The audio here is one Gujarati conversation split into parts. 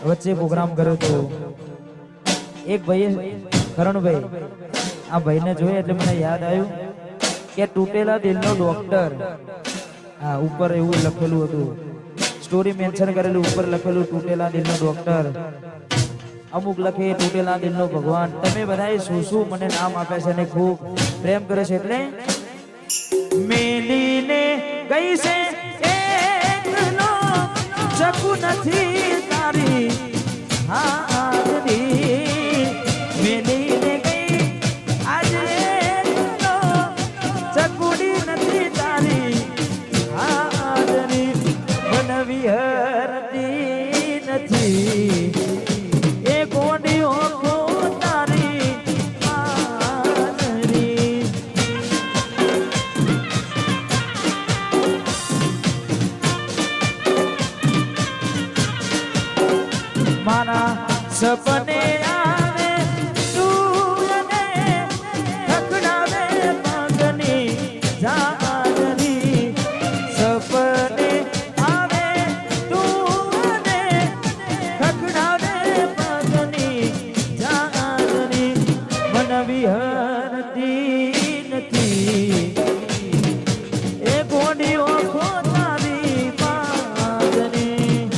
વચ્ચે પ્રોગ્રામ કર્યો તો એક ભાઈ કરણભાઈ આ ભાઈને જોયા એટલે મને યાદ આવ્યું કે તૂટેલા દિલનો ડોક્ટર હા ઉપર એવું લખેલું હતું સ્ટોરી મેન્શન કરેલું ઉપર લખેલું તૂટેલા દિલનો ડોક્ટર અમુક લખે તૂટેલા દિલનો ભગવાન તમે બધાએ શું શું મને નામ આપ્યા છે અને ખૂબ પ્રેમ કરે છે એટલે મેલીને ગઈ છે એકલો ચકુ નથી તારી હાજરી મેલીને ગઈ આજે એકલો ચકુડી નથી તારી હાજરી મન વિહરતી નથી એ ગોડીઓ તારી હાજરી મારા સપને આવે તું અને ખખડાવે પગની જાજરી સપને આવે તું અને ખખડાવે પગની જાજરી મન વિહરતી નથી એ ગોડીઓ તારી પાજરી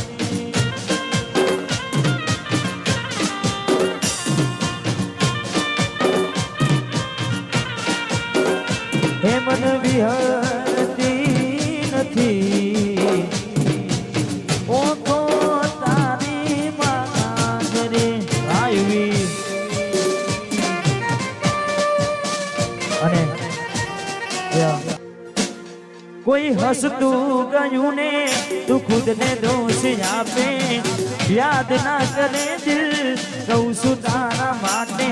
હે મન વિહરતી નથી ઓખો તારી માગરી આવી અને કોઈ હસતું ગયું ને તું ખુદ ને દોષ આપે યાદ ના કરે દિલ કહું છું તારા માટે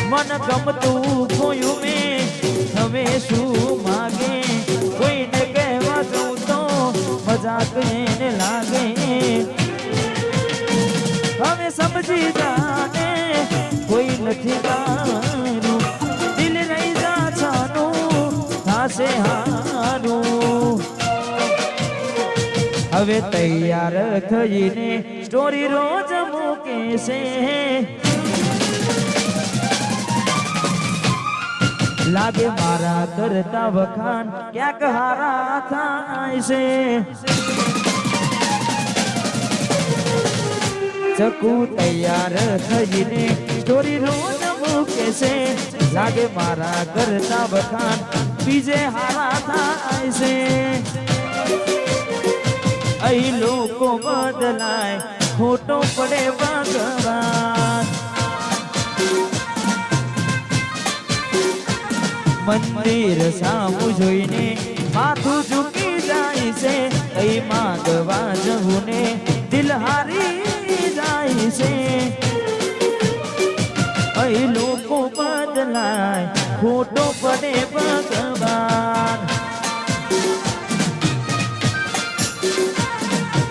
મન ગમતું ખોયું મેં હવે શું માગે કોઈને કહેવા દઉં તો મજાક એને લાગે હવે સમજી જાને કોઈ નથી તારું દિલ રહી જા છાનું થાશે હારું હવે તૈયાર થઈને સ્ટોરી રોજ મૂકે છે લાગે મારા કરતા વખાણ ક્યાંક હારા થાય છે ચકુ તૈયાર થઈને સ્ટોરી રોજ મૂકે છે લાગે મારા કરતા વખાણ બીજે હારા થાય છે અહીં લોકો બદલાય ખોટો પડે ભગવાન મંદિર સામું જોઈને માથું ઝૂકી જાય છે અહીં માંગવા જવું ને દિલ હારી જાય છે અહીં લોકો બદલાય ખોટો પડે ભગવાન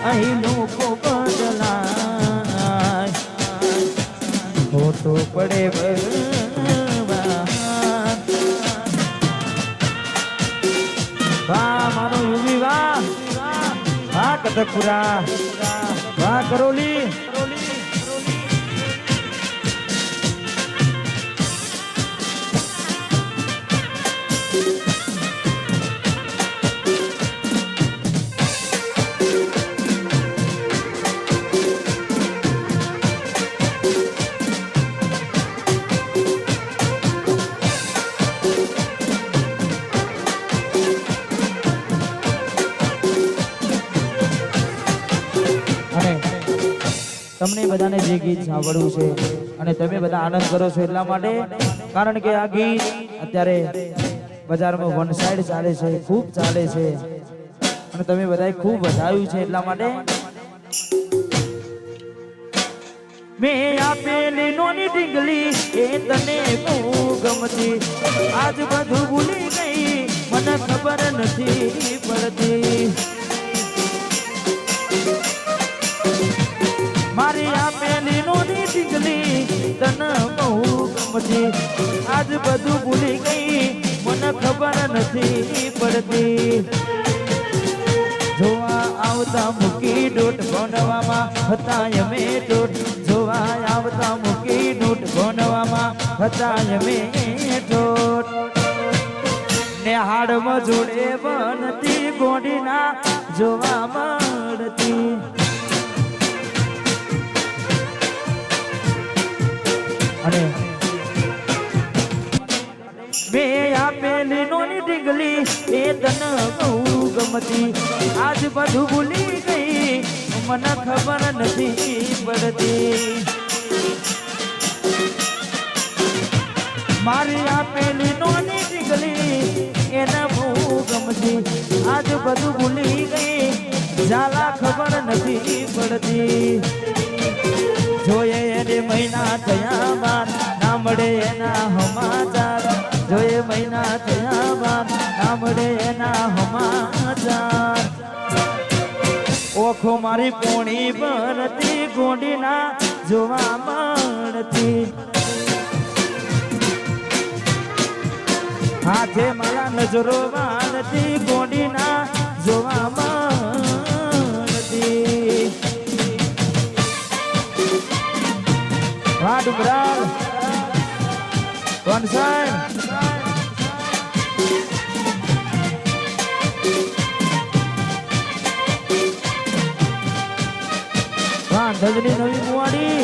અહીં લોકો બદલાય ખોટો પડે ભગવાન વાહ મારો યુવી વાહ વાહ કથકપુરા વાહ કરોલી તમને બધાને જે ગીત સાંભળવું છે અને તમે બધા આનંદ કરો છો એટલા માટે કારણ કે આ ગીત અત્યારે બજારમાં વન સાઈડ ચાલે છે ખૂબ ચાલે છે અને તમે બધાએ ખૂબ વધાવ્યું છે એટલા માટે મેં આપેલી નોની ઢીંગલી એ તને બહુ ગમતી આજ બધું ભૂલી ગઈ મને ખબર નથી પડતી મારી આપેલી નોની ઢીંગલી તને બહુ ગમતી આજ બધું ભૂલી ગઈ મને ખબર નથી પડતી આવતા મૂકી ડોટ ભણવામાં હતા અમે ટોટ જોવા આવતા મૂકી ડોટ ભણવામાં હતા અમે ટોટ ને હાડમાં જોડે બનતી ગોડીના જોવા મળતી અને મેં આપેલી નોની ડીંગલી એ તને બહુ ગમતી આજ બધું ભૂલી ગઈ મને ખબર નથી પડતી મારી આપેલી નોની ડીંગલી એને બહુ ગમતી આજ બધું ભૂલી ગઈ ઝાલા ખબર નથી પડતી જોઈએ એને મહિના થયા બાદ ના મળે એના સમાચાર જોઈએ મહિના થયા બાદ ના મળે એના સમાચાર ઓખો મારી પોણી ભરતી ગોંડીના જોવા મળતી હાથે મારા નજરો વાળતી ગોંડીના જોવા મળતી વાડ બ્રાલ કોન્સર્ટ ધજની નવી મુવાડી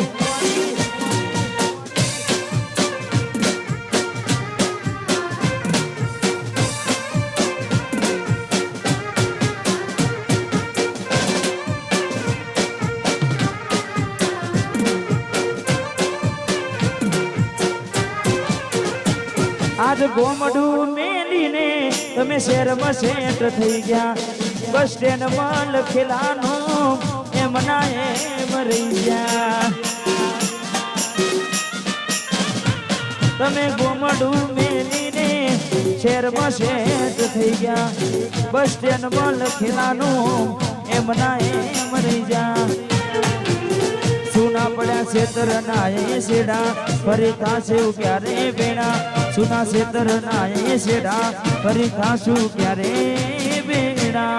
આજ ગોમડું મેલીને તમે શહેરમાં સેટ થઈ ગયા બસ સ્ટેન્ડમાં લખેલાનું એમના એમ રહી ગયા તમે ગોમડું મેલીને શહેરમાં સેટ થઈ ગયા બસ સ્ટેન્ડમાં લખેલાનું એમના એમ રહી ગયા સુના પડ્યા છેતર ના એ શેડા ફરી થાશું ક્યારે બેડા સુના છેતર ના એ શેડા ફરી થાશું ક્યારે બેડા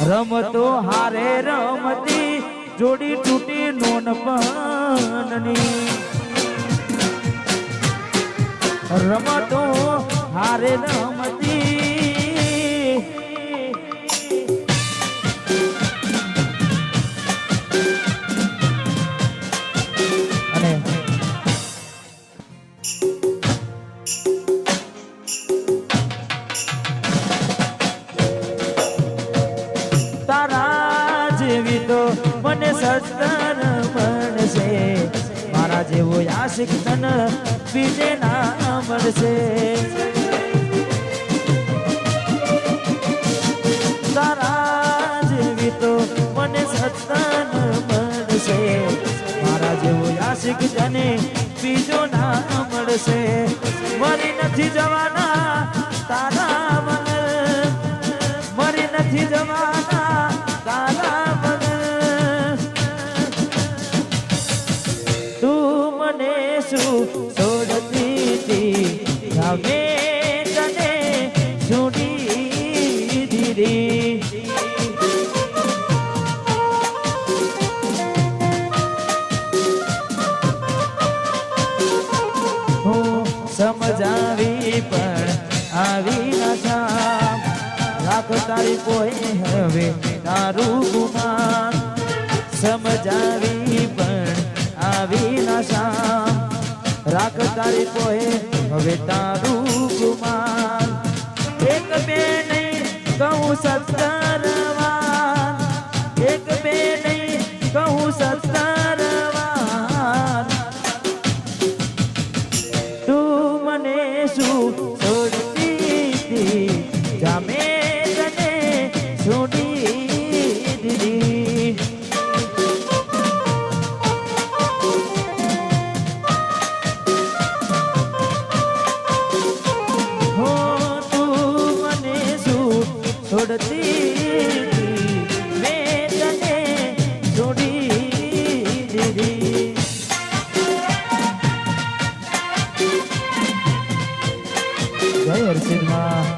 રમતો હારે રમતી જોડી તૂટી નોનપણની રમતો હારે રમતી મને સત્તર મળશે મારા જેવો આશિક તન બીજે ના મળશે તારા જેવી તો મને સત્તર મળશે મારા જેવો આશિક તને બીજો ના મળશે મરી નથી જવાના તારા વગર મરી નથી જવાના તારા છોડતી હતી હવે તને છોડી દીધી હું સમજાવી પણ આવી ના લાખ તારી કોઈ હવે તારું ગુમાન સમજાવી પણ આવી ના રાખ તારી કોહે હવે તારું ગુમાન એક બે નહીં કહું 17 વાર એક બે નહીં કહું 17 વાર તું મને શું છોડતી હતી જામે તને છોડી દીધી છોડતી મેં તને છોડી દીધી જય હરસિદ્ધમાં